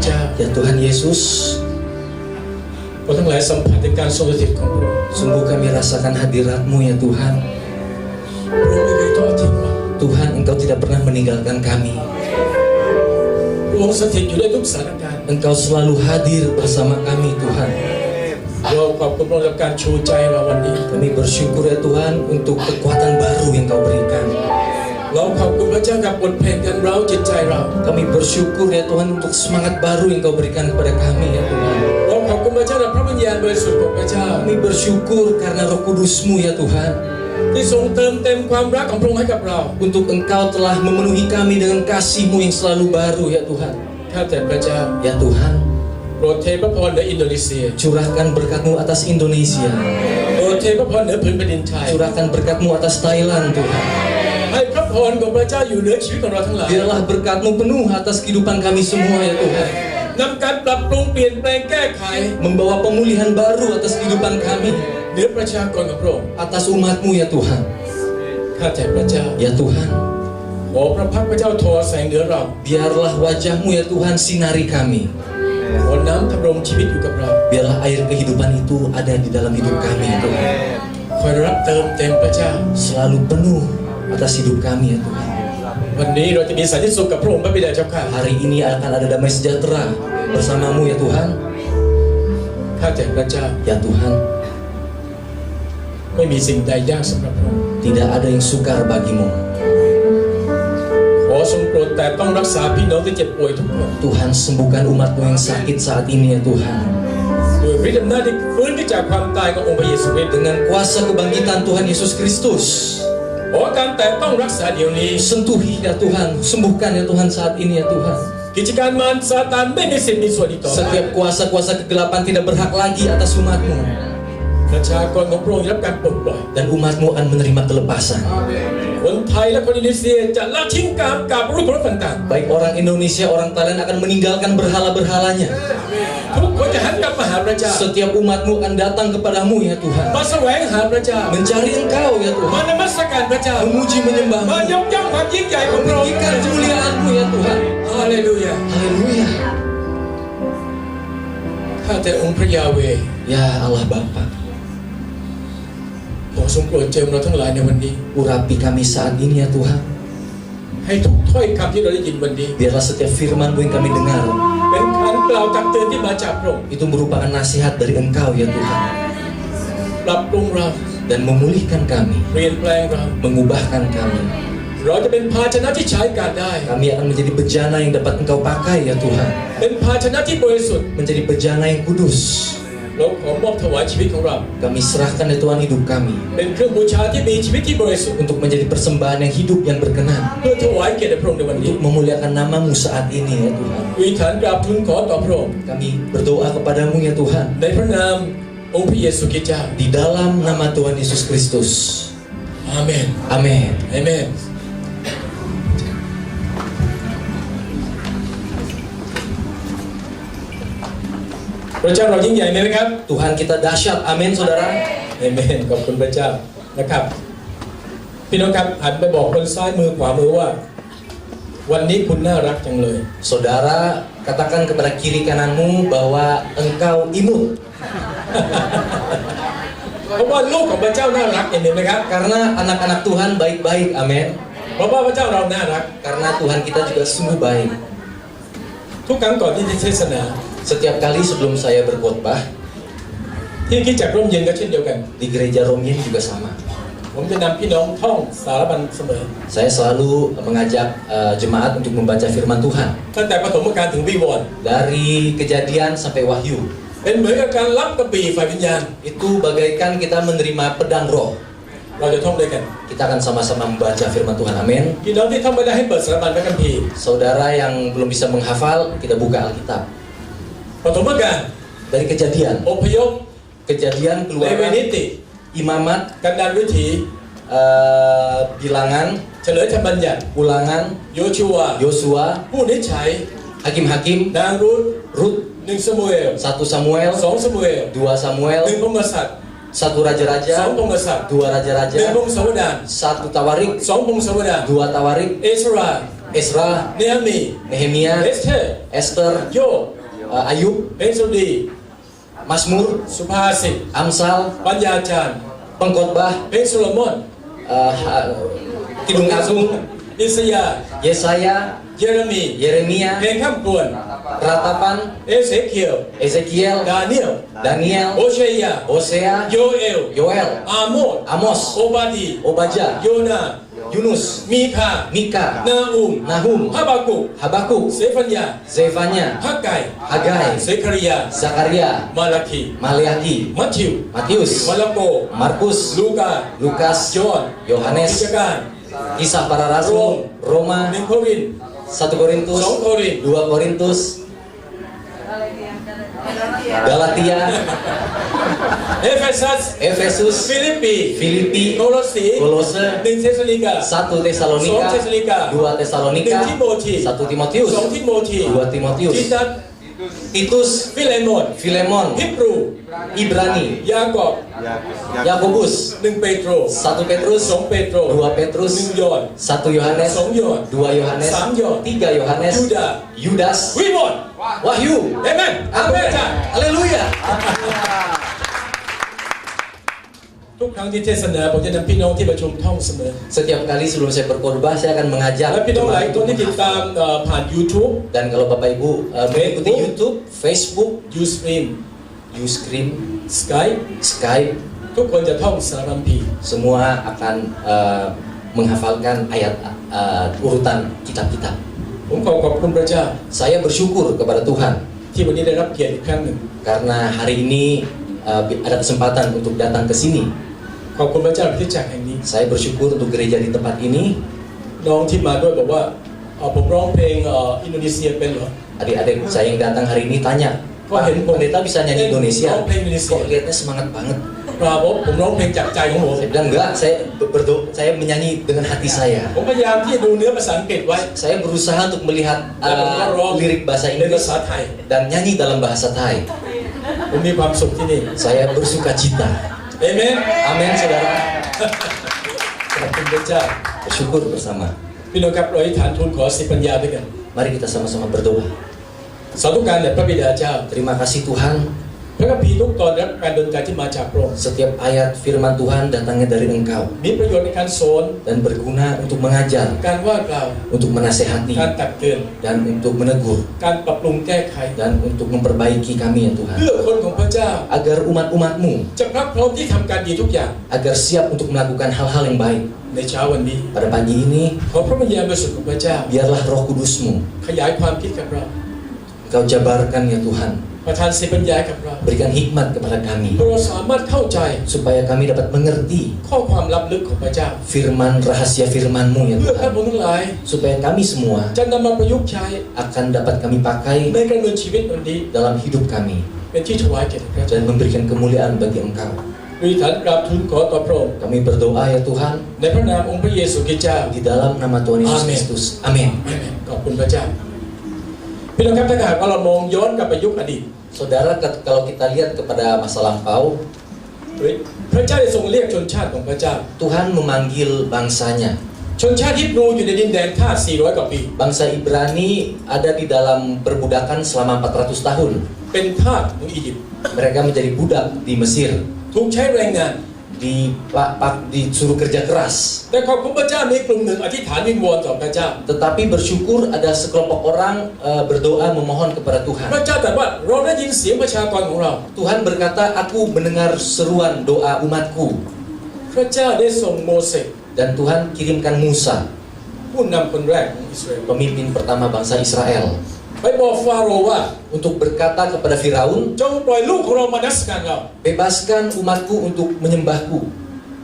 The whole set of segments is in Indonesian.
เจ้า Ya Tuhan Yesus, เราทั้งหลายสัมผัสในการทรงสถิตของพระองค์ sungguh kami rasakan hadirat-Mu ya Tuhan. พระองค์ไม่เคยทอดทิ้งเรา Tuhan, Engkau tidak pernah meninggalkan kami. พระองค์สถิตอยู่ในทุกสถานการณ์ Engkau selalu hadir bersama kami Tuhan. เราขอบคุณพระองค์กับการชูใจเราวันนี้ Kami bersyukur ya Tuhan untuk kekuatan baru yang Kau berikan. เราขอบคุณพระเจ้ากับบทเพลงกันเราจิตใจเรา Kami bersyukur ya Tuhan untuk semangat baru yang Kau berikan kepada kami ya Tuhan. เราขอบคุณพระเจ้าและพระวิญญาณบริสุทธิ์ของพระเจ้า Kami bersyukur karena Roh Kudus-Mu ya Tuhan. ที่ทรงเติมเต็มความรักของพระองค์ให้กับเรา Untuk Engkau telah memenuhi kami dengan kasih-Mu yang selalu baru ya Tuhan. ข้าแต่พระเจ้า Ya Tuhan, โปรดเทพระพรเหนืออินโดนีเซีย curahkan berkat-Mu atas Indonesia. โปรดเทพระพรเหนือผืนแผ่นดินไทย Curahkan berkat-Mu atas Thailand Tuhan. ให้พระพรของพระเจ้าอยู่เหนือชีวิตของเราทั้งหลาย Biarlah berkat-Mu penuh atas kehidupan kami semua ya Tuhan. นำการปรับปรุงเปลี่ยนแปลงแก้ไข Membawa pemulihan baru atas kehidupan kami. เหนือประชากรของพระองค์ Atas umat-Mu ya Tuhan. ข้าแต่พระเจ้า Ya Tuhan, ขอพระพักตร์พระเจ้าทอแสงเหนือเรา biarlah wajah-Mu ya Tuhan sinari kami. ขอน้ำทำรงชีวิตอยู่กับเรา Biarlah air kehidupan itu ada di dalam hidup kami ya Tuhan. คอยรับเติมเต็มพระเจ้า Selalu penuh atas hidup kami ya Tuhan. วันนี้เราจะมีสันติสุขกับพระองค์พระบิดาเจ้าข้า Hari ini akan ada damai sejahtera bersama-Mu ya Tuhan. ข้าแต่พระเจ้า Ya Tuhan, ไม่มีสิ่งใดยากสำหรับพระองค์ tidak ada yang sukar bagi-Mu. ขอทรงโปรดแต่ต้องรักษาพี่น้องที่เจ็บป่วยทุกคน Tuhan, sembuhkan umat-Mu yang sakit saat ini ya Tuhan. โดยฤทธิ์อำนาจที่ฟื้นขึ้นจากความตายขององค์พระเยซูคริสต์ Dengan kuasa kebangkitan Tuhan Yesus Kristus. ขอการแต่ต้องรักษาเดี๋ยวนี้ Sentuhi ya Tuhan, sembuhkan ya Tuhan saat ini ya Tuhan. กิจการมารซาตานไม่มีสิทธิ์มีส่วนอีกต่อไป Setiap kuasa-kuasa kegelapan tidak berhak lagi atas umat-Mu. ประชากรของพระองค์ได้รับการปลดปล่อย Dan umat-Mu akan menerima kelepasan. คนไทยและคนอินโดนีเซียจะละทิ้งการกราบรูปเคารพต่าง Baik orang Indonesia, orang Thailand akan meninggalkan berhala-berhalanya. ๆทุกคนจะหันกลับมาหาพระเจ้า Setiap umat-Mu akan datang kepadamu ya Tuhan. มาแสวงหาพระเจ้า Mencari Engkau ya มา Tuhan. นมัสการพระเจ้า Memuji มา menyembah-Mu. ยกย่องความยิ่งใหญ่ของพระองค์ Meninggikan kemuliaan-Mu ya Tuhan. ฮาเลลูยา Haleluya. ข้าแต่องค์พระยาเวห์ Ya Allah Bapa, ขอทรงโปรดเจิมเราทั้งหลายในวันนี้ urapi kami saat ini ya Tuhan. ให้ทุกถ้อยคำที่เราได้ยินวันนี้ Biarlah setiap firman-Mu yang kami dengar เป็นคำกล่าวตักเตือนที่มาจากพระองค์ itu merupakan nasihat dari Engkau ya Tuhan. ปรับปรุงเรา Dan memulihkan kami, เปลี่ยนแปลงเรา mengubahkan kami. เราจะเป็นภาชนะที่ใช้การได้ Kami akan menjadi bejana yang dapat Engkau pakai ya Tuhan. เป็นภาชนะที่บริสุทธิ์ Menjadi bejana yang kudus. เราขอมอบถวายชีวิตของเรา Kami serahkan ya Tuhan hidup kami เป็นเครื่องบูชาที่มีชีวิตที่บริสุทธิ์ untuk menjadi persembahan yang hidup yang berkenan. เพื่อถวายเกียรติแด่พระองค์ในวันนี้ Untuk memuliakan nama-Mu saat ini ya Tuhan. อธิษฐานกราบทูลขอต่อพระองค์ Kami berdoa kepadamu ya Tuhan. ในพระนามองค์พระเยซูคริสต์เจ้า Di dalam nama Tuhan Yesus Kristus. อาเมน Amin. อาเมนพระเจ้าเรายิ่งใหญ่ไหมครับ Tuhan kita dahsyat. Amin saudara. อาเมนขอบคุณพระเจ้านะครับพี่น้องครับหันไปบอกคนซ้ายมือขวามือว่า วันนี้คุณน่ารักจังเลย Saudara, katakan kepada kiri kananmu bahwa engkau imut. เพราะว่าลูกของพระเจ้าน่ารักเห็นไหมครับ Karena anak-anak Tuhan baik-baik. Amin. เพราะว่าพระเจ้าเราน่ารัก Karena Tuhan kita juga sungguh baik. ทุกครั้งก่อนที่จะเทศนา Setiap kali sebelum saya berkhotbah ที่คริสตจักรร่มเย็นก็เช่นเดียวกัน di gereja Romien juga sama. ผมจะนำพี่น้องท่องสารบัญเสมอ Saya selalu mengajak jemaat untuk membaca firman Tuhan ตั้งแต่ปฐมกาลถึงวิวรณ์ dari Kejadian sampai Wahyu. เป็นเหมือนกับการรับกระบี่ฝ่ายวิญญาณ Itu bagaikan kita menerima pedang roh. เราจะท่องด้วยกัน Kita akan sama-sama membaca firman Tuhan. Amin. พี่น้องที่ท่องไม่ได้ให้เปิดสารบัญพระคัมภีร์ Saudara yang belum bisa menghafal, kita buka Alkitab. ปฐมกาล Dari Kejadian, อพยพ Kejadian เลเว Keluaran, นิติ Imamat, กันดารวิถี Bilangan, เฉลยธรรมบัญญัติ Ulangan, โยชูวา Yosua, ผู้นิจฉัย Hakim-hakim, นางรูธ Rut, 1 ซามูเอล 1 Samuel, 2 ซามูเอล 2 Samuel, 1 พงศ์กษัตริย์ 1 Raja-Raja, 2 พงศ์กษัตริย์ 2 Raja-Raja, 1 พงศาวดาร 1 Tawarik, 2 พงศาวดาร 2 Tawarik, เอสรา Ezra, เนมี Nehemia, เอสเธอร์ Esther, โยบ Ayub, เป็นสุดี Mazmur, สุภาษิต Amsal, ปัญญาจารย์ Pengkhotbah, เป็นโซโลมอน Kidung Agung, อิสยาห์ Yesaya, เยเรมี Yeremia, เพลงข้ามกวน Ratapan, เอเสเคียว Ezekiel, ดาเนียล Daniel, โอเชยา Hosea, โยเอล Yoel, อาโมด Amos, โอบาดี Obadja, โยนา Yunus, มีคา Mika, นาอุม Nahum, ฮาบากุก Habakuk, เซฟัญญา Zefanya, ฮักไก่ Hagai, เซคาริยา Zakaria, มาลาคี Maleaki, มัทธิว Matius, มาระโก Markus, ลูกา Lukas, จอห์น Yohanes, กิจการ Kisah para Rasul, ห Roma, นึ่งโครินธ์ 1 Korintus, สองโครินธ์ 2 Korintus, Galatia, เอเฟซัส Efesus, ฟิลิปปี Filipi, โคโลสี Kolose, หนึ่งเทสลิกา 1 Tesalonika, 2 Tesalonika, 2 Tesalonika, 1 Timothy, 1 Timotius, 2 ทิโมธี 2 Timotius, ทิตัส Titus, ฟิเลมอน Filemon, ฮิบรู Ibrani, ยากอบ Yakobus, 1 เปโตร 1 Petrus, 2 เปโตร 2 Petrus, 1 ยอห์น 1 Yohanes, 2 ยอห์น 2 Yohanes, 3 ยอห์น 3 Yohanes, ยูดา Yudas, วิมอน Wahyu, เอเมนอาเมนจ้ะ Haleluya. ทุกครั้งที่เทศนาผมจะนำพี่น้องที่ประชุมท่องเสมอ Setiap kali sebelum saya berkhotbah, saya akan mengajak และพี่น้องหลายคนที่ติด jemaat. ตามผ่าน YouTube Dan kalau Bapak Ibu mengikuti YouTube, Facebook, Ustream Ustream, Skype Skype, ทุกคนจะท่องสารัมพี semua akan menghafalkan ayat urutan kitab-kitab. ผมขอบคุณพระเจ้า Saya bersyukur kepada Tuhan ที่วันนี้ได้รับเกียรติอีกครั้งหนึ่ง karena hari ini ada kesempatan untuk datang ke sini. ขอบคุณพระเจ้าที่จากแห่งนี้ Saya bersyukur untuk gereja di tempat ini. น้องที่มาด้วยบอกว่าผมร้องเพลงอินโดนีเซียเป็นเหรอ Adik-adik saya yang datang hari ini tanya, Pak, pendeta bisa nyanyi Indonesia? Kok lihatnya semangat banget? ปราบผมร้องเพลงจากใจของผม Saya bilang enggak, saya menyanyi dengan hati saya. ผมพยายามที่จะดูเนื้อภาษาอังกฤษไว้ Saya berusaha untuk melihat lirik bahasa ในภา Inggris ษาไทย dan nyanyi dalam bahasa Thai. ผมมีความสุขที่นี่ Saya bersuka cita. เอเมน Amin, saudara. ขอบคุณพระเจ้า Bersyukur bersama. พี่น้องครับเราอธิษฐานทูลขอสิทธิปัญญาด้วยกัน Mari kita sama-sama berdoa. สาธุการแด่พระบิดาเจ้า Terima kasih Tuhan. พระคัมภีร์ทุกตอนรับการดลใจที่มาจากพระองค์ Setiap ayat firman Tuhan datangnya dari Engkau มีประโยชน์ในการสอน dan berguna untuk mengajar, การว่ากล่าว untuk menasehati, การตักเตือน dan untuk menegur, การปรับปรุงแก้ไข dan untuk memperbaiki kami ya Tuhan. เพื่อคนของพระเจ้า Agar umat-umat-Mu จะพรักพร้อมที่ทำการดีทุกอย่าง agar siap untuk melakukan hal-hal yang baik. ในเช้าวันนี้ Pada pagi ini, ขอพระวิญญาณบริสุทธิ์ของพระเจ้า biarlah Roh Kudus-Mu ขยายความคิดกับเรา Engkau jabarkan ya Tuhan. ประทานสิทธิปัญญากับเรา Berikan hikmat kepada kami เพื่อเราสามารถเข้าใจ supaya kami dapat mengerti ข้อความลับลึกของพระเจ้า firman rahasia firman-Mu ya เพื่อข้า Tuhan. พเจ้าทั้งหลาย Supaya kami semua จะนำมาประยุกต์ใช้ akan dapat kami pakai ในการดำเนินชีวิตวันนี้ dalam hidup kami เป็นที่ถวายแก่พระเจ้า dan memberikan kemuliaan bagi Engkau. อธิษฐานกราบทูลขอต่อพระองค์ Kami berdoa ya Tuhan ในพระนามองค์พระเยซูคริสต์เจ้า di dalam nama Tuhan Yesus Amin. Kristus. Amin. ขอบคุณพระเจ้าพี่น้องครับถ้าหากว่าเรามองย้อนกลับไปยุคอดีต Saudara, kalau kita lihat kepada masa lampau, พระเจ้าได้ทรงเรียกชนชาติของพระเจ้า Tuhan memanggil bangsanya. ชนชาติฮิบรูอยู่ในดินแดนทาส400 กว่าปี Bangsa Ibrani ada di dalam perbudakan selama 400 tahun. เป็นทาสของอียิปต์ Mereka menjadi budak di Mesir, ถูกใช้แรงงาน disuruh kerja keras. แต่ขอบคุณพระเจ้ามีกลุ่มหนึ่งอธิษฐานวิงวอนต่อพระเจ้า Tetapi bersyukur ada sekelompok orang berdoa memohon kepada พ Tuhan. ระเจ้าตรัสว่าเราได้ยินเสียงประชากรของเรา Tuhan berkata, aku mendengar seruan doa umatku. พระเจ้าได้ส่งโมเสส Dan Tuhan kirimkan Musa, ผู้นำคนแรกของอิสราเอล pemimpin pertama bangsa Israel, ไปบอกฟาโรห์ว่า untuk berkata kepada Firaun, จงปล่อยลูกของเรามานมัสการเรา bebaskan umatku untuk menyembahku.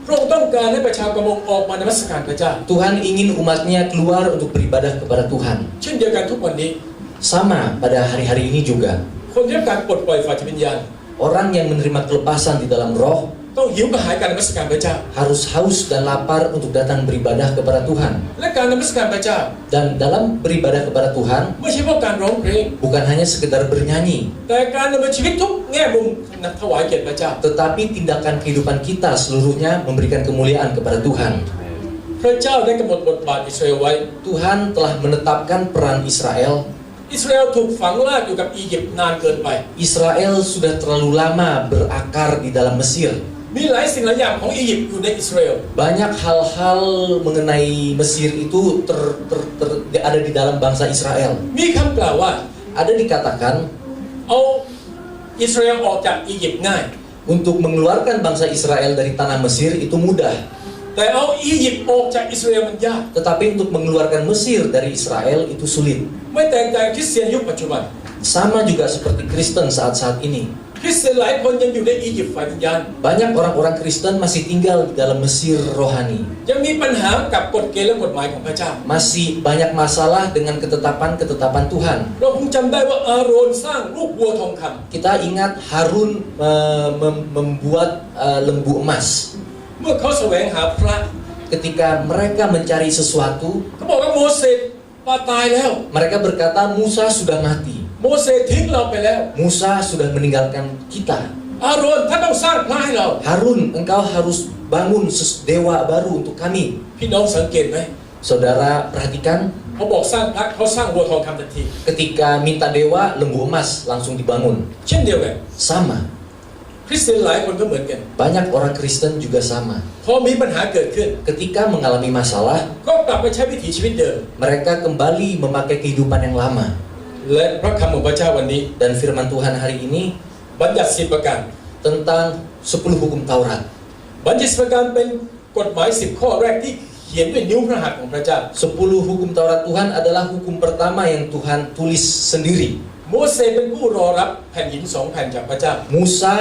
พระองค์ต้องการให้ประชากรออกมานมัสการพระเจ้า Tuhan ingin umatnya keluar untuk beribadah kepada Tuhan. เช่นเดียวกันทุกวันนี้ Sama pada hari-hari ini juga. คนที่รับการปลดปล่อยฝ่ายจิตวิญญาณ Orang yang menerima kelepasan di dalam roh ต้องหิวกระหายการนมัสการพระเจ้า harus haus dan lapar untuk datang beribadah kepada Tuhan. และการนมัสการพระเจ้า Dan dalam beribadah kepada Tuhan ไม่ใช่เพราะการร้องเพลง bukan hanya sekedar bernyanyi, แต่การดำเนินชีวิตทุกแง่มุมนักถวายเกียรติพระเจ้า tetapi tindakan kehidupan kita seluruhnya memberikan kemuliaan kepada Tuhan. พระเจ้าได้กำหนดบทบาทอิสราเอลไว้ Tuhan telah menetapkan peran Israel. อิสราเอลถูกฝังลากอยู่กับอียิปต์นานเกินไป Israel sudah terlalu lama berakar di dalam Mesir. มีหลายสิ่งหลายอย่างของอียิปต์อยู่ในอิสราเอล Banyak hal-hal mengenai Mesir itu ada di dalam bangsa Israel. มีคำกล่าวว่า Ada dikatakan เอาอิสราเอลออกจากอียิปต์ง่าย untuk mengeluarkan bangsa Israel dari tanah Mesir itu mudah. แต่เอาอียิปต์ออกจากอิสราเอลมันยาก Tetapi untuk mengeluarkan Mesir dari Israel itu sulit. ไม่แตกต่างคริสเตียนยุคปัจจุบัน Sama juga seperti Kristen saat-saat ini. คริสเตียนหลายคนยังอยู่ในอียิปต์ฝ่ายวิญญาณ Banyak orang-orang Kristen masih tinggal di dalam Mesir rohani. ยังมีปัญหากับกฎเกณฑ์และกฎหมายของพระเจ้า Masih banyak masalah dengan ketetapan-ketetapan Tuhan. เราคงจำได้ว่าอาโรนสร้างรูปวัวทองคำ Kita ingat Harun membuat lembu emas. เมื่อเขาแสวงหาพระ Ketika mereka mencari sesuatu, เขาบอกว่าโมเสสตายแล้ว mereka berkata Musa sudah mati. โมเสสทิ้งเราไปแล้ว Musa sudah meninggalkan kita. อาโรนท่านต้องสร้างพระให้เรา Harun, engkau harus bangun dewa baru untuk kami. พี่น้องสังเกตไหม Saudara perhatikan, เขาบอกสร้างพระเขาสร้างวัวทองคำทันที ketika minta dewa, lembu emas langsung dibangun. เช่นเดียวกัน Sama. คริสเตียนหลายคนก็เหมือนกัน Banyak orang Kristen juga sama. พอมีปัญหาเกิดขึ้น Ketika mengalami masalah, ก็กลับไปใช้วิถีชีวิตเดิม mereka kembali memakai kehidupan yang lama. และพระคำของพระเจ้าวันนี้ Dan firman Tuhan hari ini บัญญัติ10ประการ tentang 10 hukum Taurat. บัญญัติ10ประการเป็นกฎหมาย10ข้อแรกที่เขียนด้วยนิ้วพระหัตถ์ของพระเจ้า 10 hukum Taurat Tuhan adalah hukum pertama yang Tuhan tulis sendiri. โมเสสเป็นผู้รอรับแผ่นหิน2แผ่นจากพระเจ้า Musa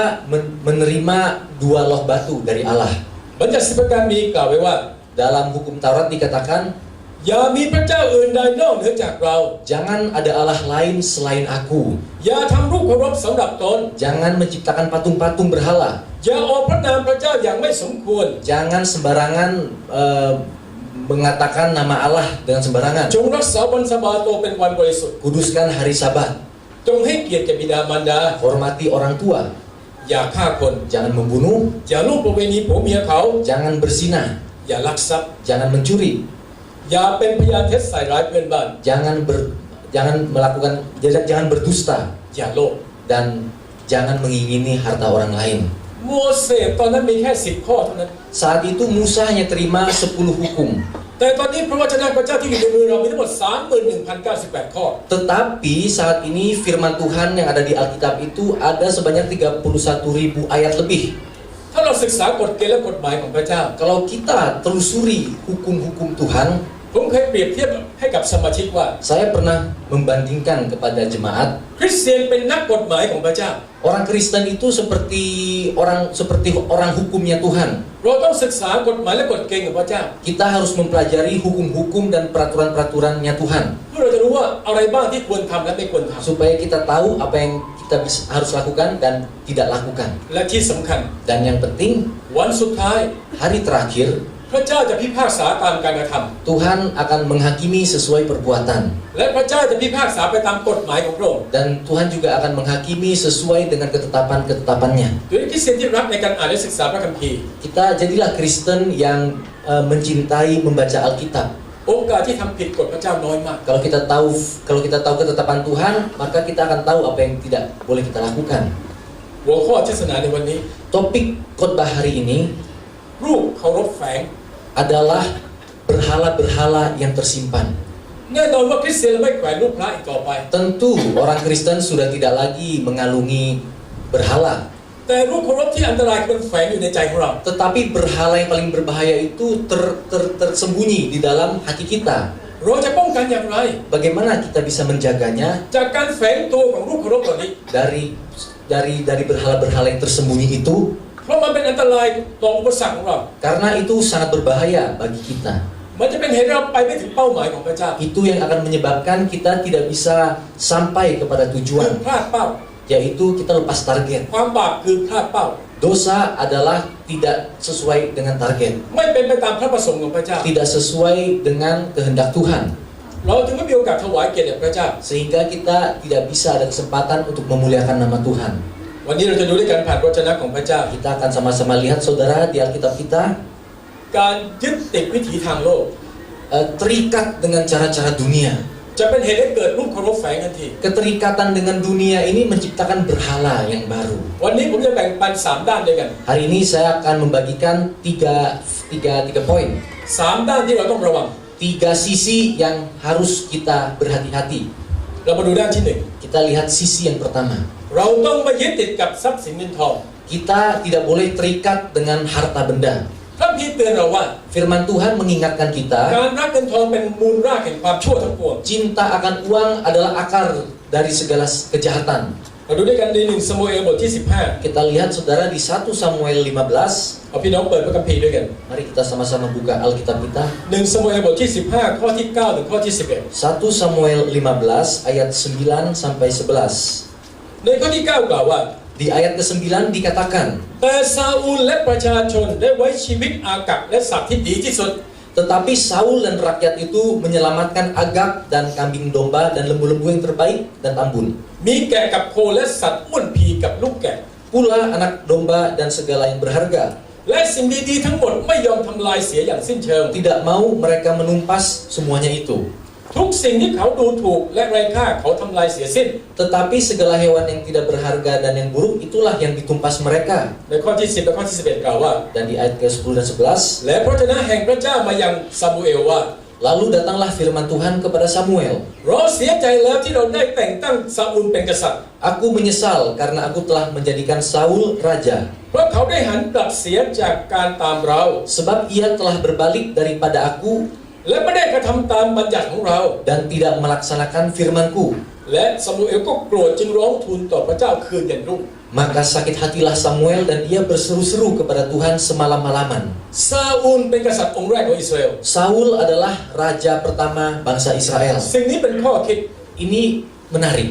menerima 2 loh batu dari Allah. บัญญัติ10ประการมีกล่าวไว้ว่า Dalam hukum Taurat dikatakan, อย่ามีพระเจ้าอื่นใดนอกเหนือจากเรา jangan ada Allah lain selain aku. อย่าทำรูปเคารพสำหรับตน Jangan menciptakan patung-patung berhala. อย่าออกพระนามพระเจ้าอย่างไม่สมควร Jangan sembarangan mengatakan nama Allah dengan sembarangan. จงรักษาวันสะบาโตเป็นวันบริสุทธิ์ Kuduskan hari Sabat. จงให้เกียรติแก่บิดามารดา Hormati orang tua. อย่าฆ่าคน Jangan membunuh. อย่าล่วงประเวณีผัวเมียเขา Jangan berzina. อย่าลักทรัพย์ Jangan mencuri. อย่าเป็นพยานเท็จใส่ร้ายเพื่อนบ้าน Jangan berdusta. อย่าโลภ Dan jangan mengingini harta orang lain. โมเสสตอนนั้นมีแค่10ข้อเท่านั้น Saat itu Musa hanya terima 10 hukum. แต่ตอนนี้พระวจนะพระเจ้าที่อยู่ในมือเรามีทั้งหมด 31,098 ข้อ Tetapi saat ini firman Tuhan yang ada di Alkitab itu ada sebanyak 31.000 ayat lebih. ถ้าเราศึกษากฎเกณฑ์และกฎหมายของพระเจ้า Kalau kita telusuri hukum-hukum Tuhan, ผมเคยเปรียบเทียบให้กับสมาชิกว่า saya pernah membandingkan kepada jemaat, คริสเตียนเป็นนักกฎหมายของพระเจ้า orang Kristen itu seperti orang hukumnya Tuhan. เราต้องศึกษากฎหมายและกฎเกณฑ์ของพระเจ้า Kita harus mempelajari hukum-hukum dan peraturan-peraturannya Tuhan เพื่อเราจะรู้ว่าอะไรบ้างที่ควรทำและไม่ควรท supaya kita tahu apa yang kita harus lakukan dan tidak lakukan. ำและที่สำคัญ Dan yang penting, วันสุดท้าย hari terakhir พระเจ้าจะพิพากษาตามการกระท Tuhan akan menghakimi sesuai perbuatan. ำและพระเจ้าจะพิพากษาไปตามกฎหมายของพระองค์ Dan Tuhan juga akan menghakimi sesuai dengan ketetapan-ketetapannya. โดยคริสเตียนที่รักในการอ่านและศึกษาพระคัมภีร์ Kita jadilah Kristen yang mencintai membaca Alkitab. โอกาสที่ทำผิดกฎพระเจ้าน้อยมาก Kalau kita tahu ketetapan Tuhan, maka kita akan tahu apa yang tidak boleh kita lakukan. หัวข้อเทศนาในวันนี้ Topik khotbah hari ini รูปเคารพแฝง adalah berhala-berhala yang tersimpan. แน่นอนว่าคริสเตียนไม่แขวนรูปพระอีกต่อไป Tentu orang Kristen sudah tidak lagi mengalungi berhala. แต่รูปเคารพที่อันตรายมันแฝงอยู่ในใจของเรา Tetapi berhala yang paling berbahaya itu tersembunyi di dalam hati kita. เราจะป้องกันอย่างไร Bagaimana kita bisa menjaganya จากการแฝงตัวของรูปเคารพเหล่านี้ dari berhala-berhala yang tersembunyi itu? เพราะมันเป็นอันตรายต่ออุปสรรคของเรา Karena itu sangat berbahaya bagi kita. มันจะเป็นเหตุให้เราไปไม่ถึงเป้าหมายของพระเจ้า Itu yang akan menyebabkan kita tidak bisa sampai kepada คือ tujuan, พลาดเป้า yaitu kita lepas target. ความบาปคือพลาดเป้า Dosa adalah tidak sesuai dengan target, ไม่เป็นไปตามพระประสงค์ของพระเจ้า tidak sesuai dengan kehendak Tuhan. เราจึงไม่มีโอกาสถวายเกียรติแด่พระเจ้า Sehingga kita tidak bisa ada kesempatan untuk memuliakan nama Tuhan. วันนี้เราจะดูด้วยกันผ่านพระวจนะของพระเจ้า Kita akan sama-sama lihat saudara di Alkitab kita. การยึดติดวิถีทางโลก terikat dengan cara-cara dunia. จะเป็นเหตุให้เกิดรูปเคารพแฝงทันที Keterikatan dengan dunia ini menciptakan berhala yang baru. วันนี้ผมจะแบ่งปัน3ด้านด้วยกัน Hari ini saya akan membagikan tiga poin, 3ด้านที่เราต้องระวัง 3 sisi yang harus kita berhati-hati. เรามาดูด้านที่ Kita lihat sisi yang pertama. 1เราต้องไม่ยึดติดกับทรัพย์สินเงินทอง Kita tidak boleh terikat dengan harta benda. พระคัมภีร์เตือนเราว่า Firman Tuhan mengingatkan kita, การรักเงินทองเป็นมูลรากแห่งความชั่วทั้งปวง cinta akan uang adalah akar dari segala kejahatan. เราดูด้วยกันใน1 ซามูเอลบทที่ Kita lihat saudara di 1 Samuel 15. 15เอาพี่น้องเปิดพระคัมภีร์ด้วยกัน Mari kita sama-sama buka Alkitab kita. 1 ซามูเอลบทที่ 15 ข้อที่ 9 ถึงข้อที่ 1 Samuel 15 ayat 9 sampai 11. 11 ในข้อที่ 9 กล่าวว่า Di ayat ke-9 dikatakan, แต่ซาอูลและประชาชนได้ไว้ชีวิตอากัปและสัตว์ที่ดีที่สุด tetapi Saul dan rakyat itu menyelamatkan Agag dan kambing domba dan lembu-lembu yang terbaik dan tambun. มีแกะกับโคและสัตว์อ้วนพีกับลูกแกะ Pula anak domba dan segala yang berharga. และสิ่งดีๆทั้งหมดไม่ยอมทำลายเสียอย่างสิ้นเชิง Tidak mau mereka menumpas semuanya itu. ทุกสิ่งที่เขาดูถูกและไร้ค่าเขาทำลายเสียสิ้น Tetapi segala hewan yang tidak berharga dan yang buruk itulah yang ditumpas mereka. ในข้อที่ 10 และข้อที่ 11 กล่าวว่า Dan di ayat ke-10 dan 11, และพระเจ้าแห่งพระเจ้ามายังซามูเอลว่า lalu datanglah firman Tuhan kepada Samuel. เราเสียใจแล้วที่เราได้แต่งตั้งซาอูลเป็นกษัตริย์ Aku menyesal karena aku telah menjadikan Saul raja. เพราะเขาได้หันกลับเสียจากการตามเรา Sebab ia telah berbalik daripada aku และไม่ได้กระทำตามบัญญัติของเรา dan tidak melaksanakan firman-Ku. และซามูเอลก็โกรธจึงร้องทูลต่อพระเจ้าคืนยันรุ่ง Maka sakit hatilah Samuel dan ia berseru-seru kepada Tuhan semalam-malaman. ซาอูลเป็นกษัตริย์องค์แรกของอิสราเอล Saul adalah raja pertama bangsa Israel. สิ่งนี้เป็นข้อคิด Ini menarik.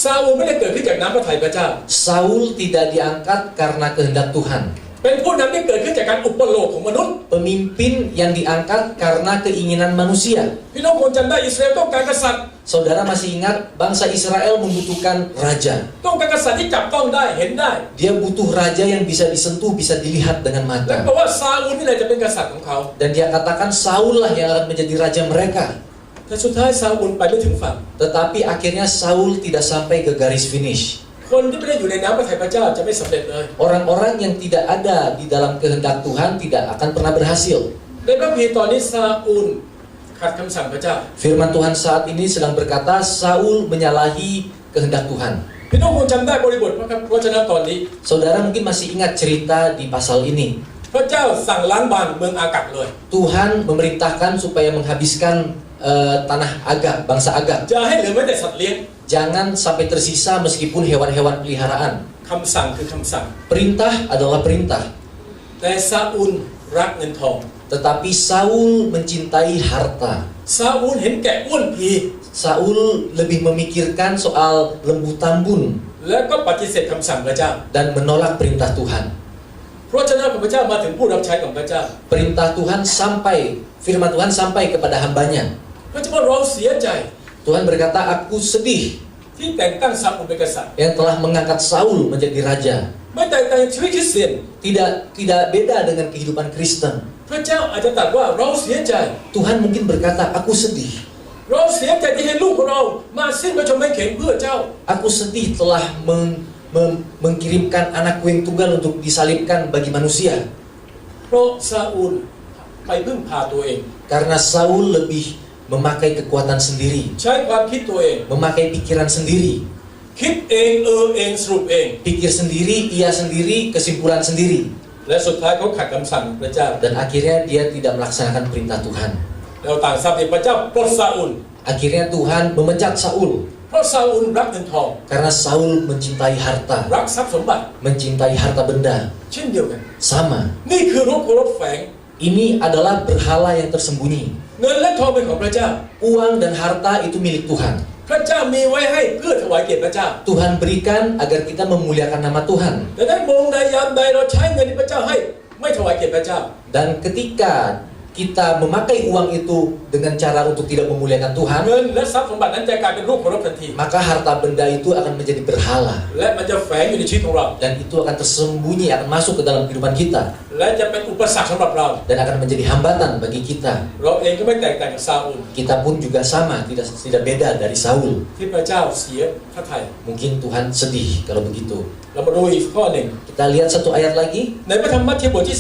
ซาอูลไม่ได้เกิดขึ้นจากน้ำพระทัยพระเจ้า Saul tidak diangkat karena kehendak Tuhan. เป็นผู้นำที่เกิดขึ้นจากการอุปโลกของมนุษย์ Pemimpin yang diangkat karena keinginan manusia. พี่น้องคงจำได้อิสราเอลต้องการกษัตริย์ Saudara masih ingat bangsa Israel membutuhkan raja. ต้องการกษัตริย์ที่จับต้องได้เห็นได้ Dia butuh raja yang bisa disentuh, bisa dilihat dengan และ mata. เพราะว่าซาอูลนี่แหละจะเป็นกษัตริย์ของเขา Dan dia katakan Saul lah yang akan menjadi raja mereka. แต่สุดท้ายซาอูลไปไม่ถึงฝั่ง Tetapi akhirnya Saul tidak sampai ke garis finish. คนที่ไม่ได้อยู่ในน้ำพระทัยพระเจ้าจะไม่สำเร็จเลย Orang-orang yang tidak ada di dalam kehendak Tuhan tidak akan pernah berhasil. ในพระคัมภีร์ตอนนี้ซาอูลขัดคำสั่งพระเจ้า Firman Tuhan saat ini sedang berkata Saul menyalahi kehendak Tuhan. พี่น้องคงจำได้บริบทพระวจนะตอนนี้ Saudara mungkin masih ingat cerita di pasal ini. พระเจ้าสั่งล้างบางเมืองอากัปเลย Tuhan memerintahkan supaya menghabiskan tanah Agag, bangsa Agag. จะให้เหลือแม้แต่สัตว์เลี้ยง Jangan sampai tersisa meskipun hewan-hewan peliharaan. คำสั่งคือคำสั่ง Perintah adalah perintah. แต่ซาอูลรักเงินทอง Tetapi Saul mencintai harta. ซาอูลเห็นแกะอ้วนพี Saul lebih memikirkan soal lembu tambun แล้วก็ปฏิเสธคำสั่งพระเจ้า dan menolak perintah Tuhan. เพราะฉะนั้นพระเจ้ามาถึงผู้รับใช้ของพระเจ้า Perintah Tuhan sampai, firman Tuhan sampai kepada hambanya. พระเจ้าบอกเราเสียใจ Tuhan berkata, aku sedih ที่แต่งตั้งซาอูลเป็นกษัตริย์ yang telah mengangkat Saul menjadi raja. ไม่แต่งตั้งชีวิตคริสเตียน Tidak beda dengan kehidupan Kristen. พระเจ้าอาจจะตรัสว่าเราเสียใจ Tuhan mungkin berkata, aku sedih. เราเสียใจที่ให้ลูกของเรามาสิ้นพระชนม์ไม้เข็นเพื่อเจ้า Aku sedih telah mengirimkan anakku yang tunggal untuk disalibkan bagi manusia. เพราะซาอูลไปพึ่งพาตัวเอง Karena Saul lebih memakai kekuatan sendiri, ใช้ความคิดตัวเอง memakai pikiran sendiri. คิดเองเองสรุปเอง Pikir sendiri, ia sendiri, kesimpulan sendiri. และสุดท้ายเขาขัดคำสั่งพระเจ้า Dan akhirnya dia tidak melaksanakan perintah Tuhan. เราต่างทราบที่พระเจ้าปลดซาอูล Akhirnya Tuhan memecat Saul. เพราะซาอูลรักเงินทอง Karena Saul mencintai harta, รักทรัพย์สมบัติ mencintai harta benda. เช่นเดียวกัน Sama. นี่คือรูปเคารพแฝง Ini adalah berhala yang tersembunyi. เงินและทองเป็นของพระเจ้า Uang dan harta itu milik Tuhan. พระเจ้ามีไว้ให้เพื่อถวายเกียรติพระเจ้า Tuhan berikan agar kita memuliakan nama Tuhan. แต่ในโมงใดยามใดเราใช้เงินที่พระเจ้าให้ไม่ถวายเกียรติพระเจ้า Dan ketika kita memakai uang itu dengan cara untuk tidak memuliakan Tuhan, เงินและทรัพย์สมบัตินั้นจะกลายเป็นรูปเคารพทันที maka harta benda itu akan menjadi berhala และมันจะแฝงอยู่ในชีวิตของเรา dan itu akan tersembunyi, akan masuk ke dalam kehidupan kita และจะเป็นอุปสรรคสำหรับเรา dan akan menjadi hambatan bagi kita. เราเองก็ไม่แตกต่างจากซาอูล Kita pun juga sama, tidak beda dari Saul. ที่พระเจ้าเสียพระทัย Mungkin Tuhan sedih kalau begitu. เรามาดูอีกข้อหนึ่ง Kita lihat satu ayat lagi ในพระธรรมมัทธิวบทที่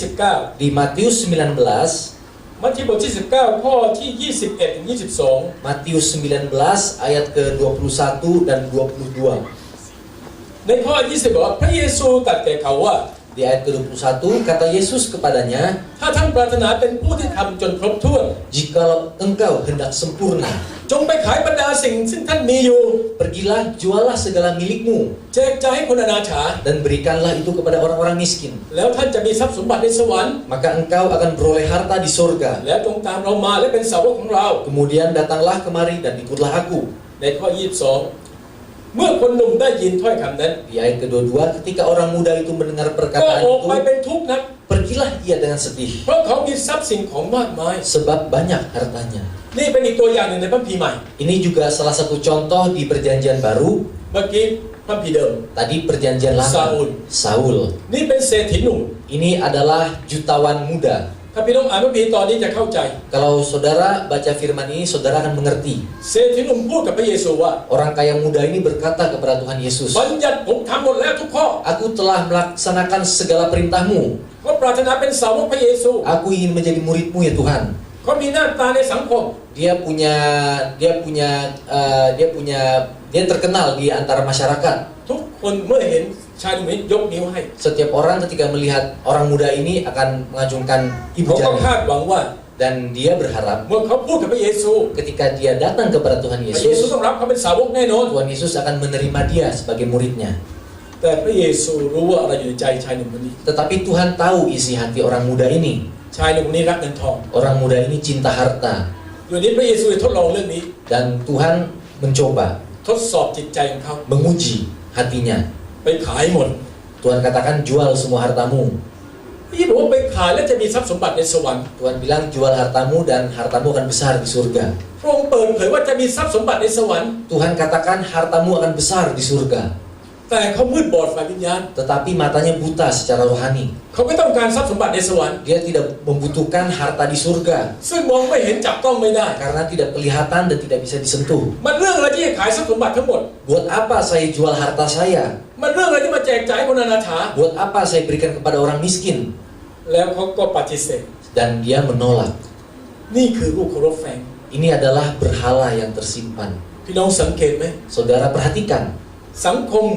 di Matius 19, 19มัทธิวบทที่ 19 ข้อที่ 21 ถึง 22 Matius 19 ayat ke-21 dan 22. ในข้อ 20 บอกว่าพระเยซูตรัสแก่เขาว่า Di ayat ke-21 kata Yesus kepadanya, ถ้าท่านปรารถนาเป็นผู้ที่ทำจนครบถ้วน jikalau engkau hendak sempurna, จงไปขายบรรดาสิ่งซึ่งท่านมีอยู่ pergilah jualah segala milikmu แจกจ่ายให้คนอนาถา dan berikanlah itu kepada orang-orang miskin. แล้วท่านจะมีทรัพย์สมบัติในสวรรค์ Maka engkau akan beroleh harta di surga. แล้วจงตามเรามาและเป็นสาวกของเรา Kemudian datanglah kemari dan ikutlah aku. ในข้อ 22 เมื่อคนหนุ่มได้ยินถ้อยคำนั้น Di ayat ke-22 ketika orang muda itu mendengar ก็ perkataan ออกไป itu, เป็นทุกข์นัก pergilah ia dengan sedih เพราะเขามีทรัพย์สิ่งของมากมาย sebab banyak hartanya. นี่เป็นอีกตัวอย่างหนึ่งในพระคัมภีร์ใหม่ Ini juga salah satu contoh di perjanjian baru. เมื่อกี้พระคัมภีร์เดิม Tadi perjanjian lama, Saul. Saul. นี่เป็นเศรษฐีหนุ่ม Ini adalah jutawan muda. ถ้าพี่น้องอ่านพระคัมภีร์ตอนนี้จะเข้าใจ Kalau saudara baca firman ini, saudara akan mengerti. เศรษฐีหนุ่มพูดกับพระเยซูว่า Orang kaya muda ini berkata kepada Tuhan Yesus, บัญญัติผมทำหมดแล้วทุกข้อ Aku telah melaksanakan segala perintahmu. เขาปรารถนาเป็นสาวกพระเยซู Aku ingin menjadi muridmu ya Tuhan. เขามีหน้าตาในสังคม Dia terkenal di antara masyarakat. ทุกคนเมื่อเห็นชายหนุ่มนี้ยกนิ้วให้ Setiap orang ketika melihat orang muda ini akan mengacungkan ibu เขาก็ jari. คาดหวังว่า Dan dia berharap เมื่อเขาพูดกับพระเยซู ketika dia datang kepada Tuhan พระเยซู Yesus, ต้องรับเขาเป็นสาวกแน่นอน Tuhan Yesus akan menerima dia sebagai muridnya. แต่พระเยซูรู้ว่าอะไรอยู่ในใจชายหนุ่มคนนี้ Tetapi Tuhan tahu isi hati orang muda ini. ชายหนุ่มคนนี้รักเงินทอง Orang muda ini cinta harta. อยู่นี้พระเยซูทดลองเรื่องนี้ Dan Tuhan mencoba, ทดสอบจิตใจของเขา menguji hatinya. ไปขายหมด Tuhan katakan jual semua hartamu. ที่บอกว่าไปขายแล้วจะมีทรัพย์สมบัติในสวรรค์ Tuhan bilang jual hartamu dan hartamu akan besar di surga. พระองค์เปิดเผยว่าจะมีทรัพย์สมบัติในสวรรค์ Tuhan katakan hartamu akan besar di surga. แต่เขามืดบอดฝ่ายวิญญาณ Tetapi matanya buta secara rohani. เขาไม่ต้องการทรัพย์สมบัติในสวรรค์ Dia tidak membutuhkan harta di surga ซึ่งมองไม่เห็นจับต้องไม่ได้ karena tidak kelihatan dan tidak bisa disentuh. มันเรื่องอะไรที่จะขายทรัพย์สมบัติทั้งหมด Buat apa saya jual harta saya? มันเรื่องอะไรที่มาแจกจ่ายคนอนาถา Buat apa saya berikan kepada orang miskin? แล้วเขาก็ปฏิเสธ Dan dia menolak. นี่คือรูปเคารพแฝง Ini adalah berhala yang tersimpan. พี่น้องสังเกตไหม Saudara perhatikan, สังคม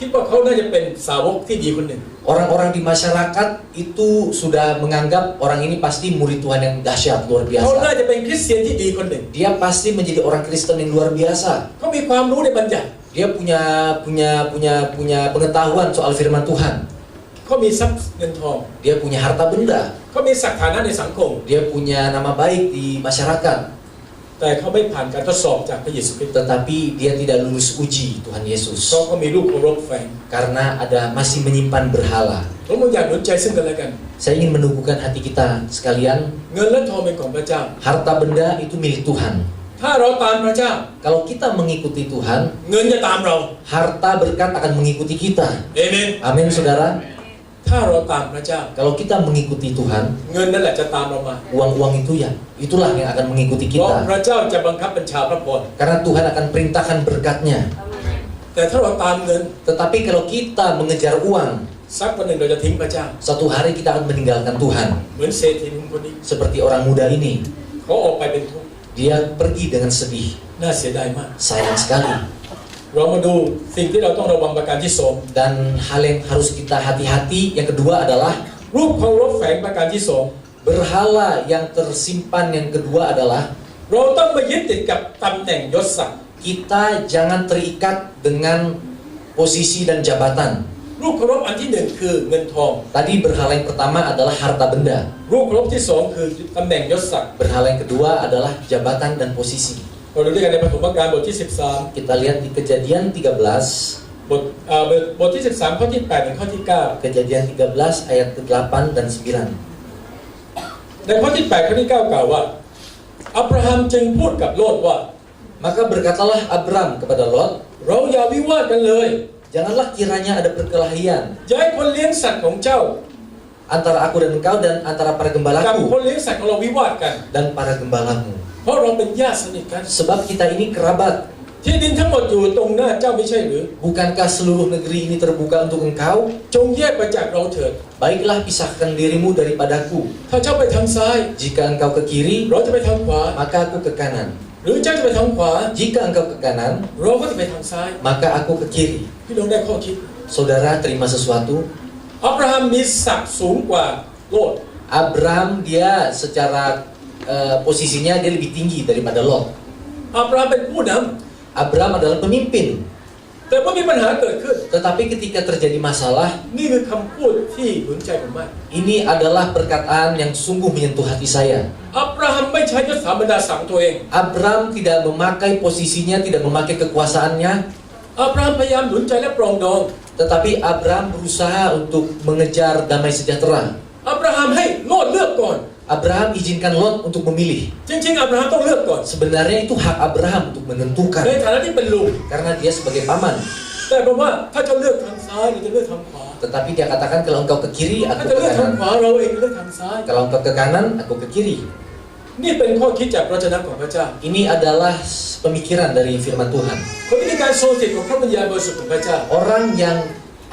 คิดว่าเขาน่าจะเป็นสาวกที่ดีคนหนึ่ง orang-orang di masyarakat itu sudah menganggap orang ini pasti murid Tuhan yang dahsyat, luar เขาน่า biasa. จะเป็นคริสเตียนที่ดีคนหนึ่ง Dia pasti menjadi orang Kristen yang luar biasa. เขามีความรู้ในบัญญัติ Dia punya pengetahuan soal firman Tuhan. เขามีทรัพย์เงินทอง Dia punya harta benda. เขามีศักดิ์ฐานะในสังคม Dia punya nama baik di masyarakat. แต่เขาไม่ผ่านการทดสอบจากพระเยซูคริสต์ Tetapi dia tidak lulus uji Tuhan เพราะ Yesus. เขามีรูปเคารพแฝง Karena masih menyimpan berhala. ผมอยากหนุนใจซึ่งกันและกัน Saya ingin menumbuhkan hati kita sekalian. เงินและทองเป็นของพระเจ้า Harta benda itu milik Tuhan. ถ้าเราตามพระเจ้า Kalau kita mengikuti Tuhan, เงินจะตามเรา harta berkat akan mengikuti kita. เอเมน Amin saudara. ถ้าเราตามพระเจ้า Kalau kita mengikuti Tuhan, เงินนั่นแหละจะตามเรามา uang-uang itu ya, itulah yang akan mengikuti เพราะ kita. พระเจ้าจะบังคับบัญชาพระพร Karena Tuhan akan perintahkan berkatnya. แต่ถ้าเราตามเงิน Tetapi kalau kita mengejar uang, สักวันหนึ่งเราจะทิ้งพระเจ้า suatu hari kita akan meninggalkan Tuhan. เหมือนเศรษฐีหนุ่มคนนี้ Seperti orang muda ini, เขาออกไปเป็นทุกข์ dia pergi dengan sedih. น่าเสียดายมาก Sayang sekali. เรามาดูสิ่งที่เราต้องระวังประการที่สอง Dan hal yang harus kita hati-hati yang kedua adalah รูปเคารพแฝงประการที่สอง berhala yang tersimpan yang kedua adalah เราต้องไม่ยึดติดกับตำแหน่งยศศักดิ์ kita jangan terikat dengan posisi dan jabatan. รูปเคารพอันที่หนึ่งคือเงินทอง Tadi berhala yang pertama adalah harta benda. รูปเคารพที่สองคือตำแหน่งยศศักดิ์ Berhala yang kedua adalah jabatan dan posisi. เราดูด้วยกันในปฐมกาลบทที่ Kita lihat di Kejadian 13, 13บทที่13ข้อที่8ถึงข้อที่9 Kejadian 13 ayat ke-8 dan 9. ในข้อที่8ข้อที่9กล่าวว่าอับราฮัมจึงพูดกับโลดว่า Maka berkatalah Abram kepada Lot, เราอย่าวิวาทกันเลย janganlah kiranya ada perkelahian อย่าให้คนเลี้ยงสัตว์ของเจ้า antara aku dan engkau dan antara para กับ gembalaku คนเลี้ยงสัตว์ของเราวิวาทกัน dan para gembalamu. เพราะเราเป็นญาติสนิทกัน Sebab kita ini kerabat. ที่ดินทั้งหมดอยู่ตรงหน้าเจ้าไม่ใช่หรือ Bukankah seluruh negeri ini terbuka untuk engkau? จงแยกไปจากเราเถิด Baiklah pisahkan dirimu daripadaku. ถ้าเจ้าไปทางซ้าย Jika engkau ke kiri, เราจะไปทางขวา maka aku ke kanan. หรือเจ้าจะไปทางขวา Jika engkau ke kanan, เราก็จะไปทางซ้าย maka aku ke kiri. พี่น้องได้ข้อคิด Saudara terima sesuatu. อับราฮัมมีศักดิ์สูงกว่าโลด Abram dia secara posisinya dia lebih tinggi daripada Lot. อับราฮัมเป็นผู้น Abram adalah pemimpin. ำแต่เมื่อมีปัญหาเกิดขึ้น Tetapi ketika terjadi masalah, นี่คือคำพูดที่หนุนใจผมมาก ini adalah perkataan yang sungguh menyentuh hati saya. อับราฮัมไม่ใช้ยศถาบรรดาศักดิ์ตัวเอง Abram tidak memakai posisinya, tidak memakai kekuasaannya, อับราฮัมพยายามหนุนใจและปรองดอง tetapi Abram berusaha untuk mengejar damai sejahtera. อับราฮัมให้โลดเลือกก่อน Abraham izinkan Lot untuk memilih. จริงๆอับราฮัมต้องเลือกก่อน Sebenarnya itu hak Abraham untuk menentukan ในฐานะที่เป็นลุง karena dia sebagai paman. แต่ผมว่าถ้าจะเลือกทางซ้ายหรือจะเลือกทางขวา Tetapi dia katakan kalau engkau ke kiri, ถ้า aku จะ ke เลือกทาง kanan. ขวาเราเองเลือกทางซ้าย Kalau engkau ke kanan, aku ke kiri. นี่เป็นข้อคิดจากพระวจนะของพระเจ้า Ini adalah pemikiran dari firman Tuhan. คนที่มีการทรงสิทธิ์ของพระปัญญาบริสุทธิ์ของพระเจ้า Orang yang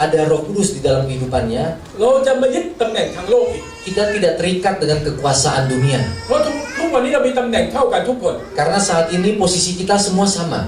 ada Roh Kudus di dalam kehidupannya, เราจะไม่ยึดตำแหน่งทางโลกอีก kita tidak terikat dengan kekuasaan dunia. เพราะทุกวันนี้เรามีตำแหน่งเท่ากันทุกคน Karena saat ini posisi kita semua sama.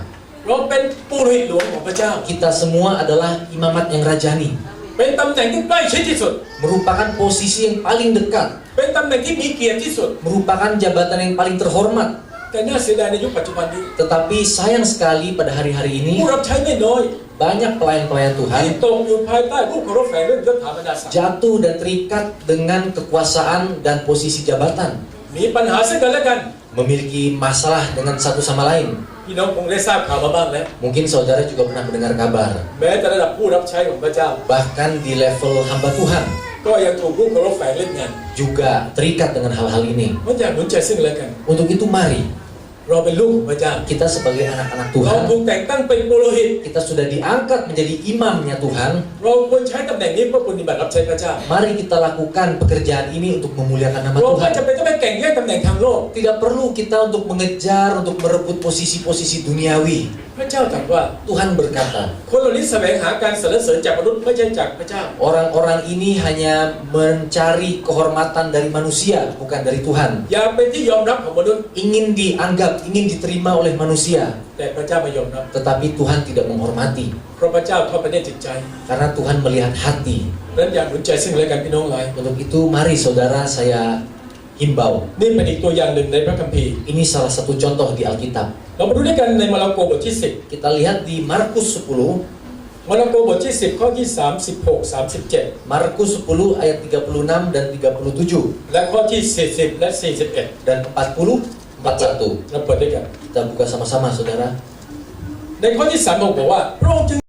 เราเป็นปุโรหิตหลวงของพระเจ้า Kita semua adalah imamat yang rajani. เป็นตำแหน่งที่ใกล้ชิดที่สุด Merupakan posisi yang paling dekat. เป็นตำแหน่งที่มีเกียรติที่สุด Merupakan jabatan yang paling terhormat. แต่น่าเสียดายในยุคปัจจุบันนี้ Tetapi sayang sekali pada hari-hari ini ผู้รับใช้ไม่น้อย banyak pelayan-pelayan ที่ Tuhan ตกอยู่ภายใต้รูปเคารพแฝงด้วยยศถาบรรดาศักดิ์ jatuh dan terikat dengan kekuasaan dan posisi jabatan. มีปัญหาซึ่งกันและกัน Memiliki masalah dengan satu sama lain. พี่น้องคงได้ทราบข่าวมาบ้างแล้ว Mungkin saudara juga pernah mendengar kabar. แม้แต่ระดับผู้รับใช้ของพระเจ้า Bahkan di level hamba Tuhan ก็ยังถูกรูปเคารพแฝงเล่นงาน juga terikat dengan hal-hal ini. มันอยากหนุนใจซึ่งกันและกัน Untuk itu mari เราเป็นลูกของพระเจ้า kita sebagai anak-anak เรา Tuhan, ถูกแต่งตั้งเป็นปุโรหิต kita sudah diangkat menjadi imamnya Tuhan. เราควรใช้ตำแหน่งนี้เพื่อปฏิบัติรับใช้พระเจ้า Mari kita lakukan pekerjaan ini untuk memuliakan nama เราไม่ Tuhan. จำเป็นต้องไปแข่งแย่งตำแหน่งทางโลก Tidak perlu kita untuk mengejar, untuk merebut posisi-posisi duniawi. พระเจ้าตรัสว่า Tuhan berkata, คนเหล่านี้แสวงหาการสรรเสริญจากมนุษย์ไม่ใช่จากพระเจ้า orang-orang ini hanya mencari kehormatan dari manusia, bukan dari Tuhan. อยากเป็นที่ยอมรับของมนุษย์ Ingin dianggap, ingin diterima oleh manusia, แต่พระเจ้าไม่ยอมรับ tetapi Tuhan tidak menghormati. เพราะพระเจ้าทอดพระเนตรจิตใจ Karena Tuhan melihat hati. นั้นอยากหนุนใจซึ่งกันและกันพี่น้องหลาย Untuk itu mari saudara saya himbau. นี่เป็นอีกตัวอย่างหนึ่งในพระคัมภีร์ Ini salah satu contoh di Alkitab. เรามาดูด้วยกันในมาระโกบทที่ Kita lihat di Markus 10, 10มาระโกบทที่10ข้อที่36 37 Markus 10 ayat 36 dan 37 และข้อที่40และ41 dan 40, 41. เราเปิดด้วยกัน Kita buka sama-sama saudara. ในข้อที่3บอกว่าพระองค์จึง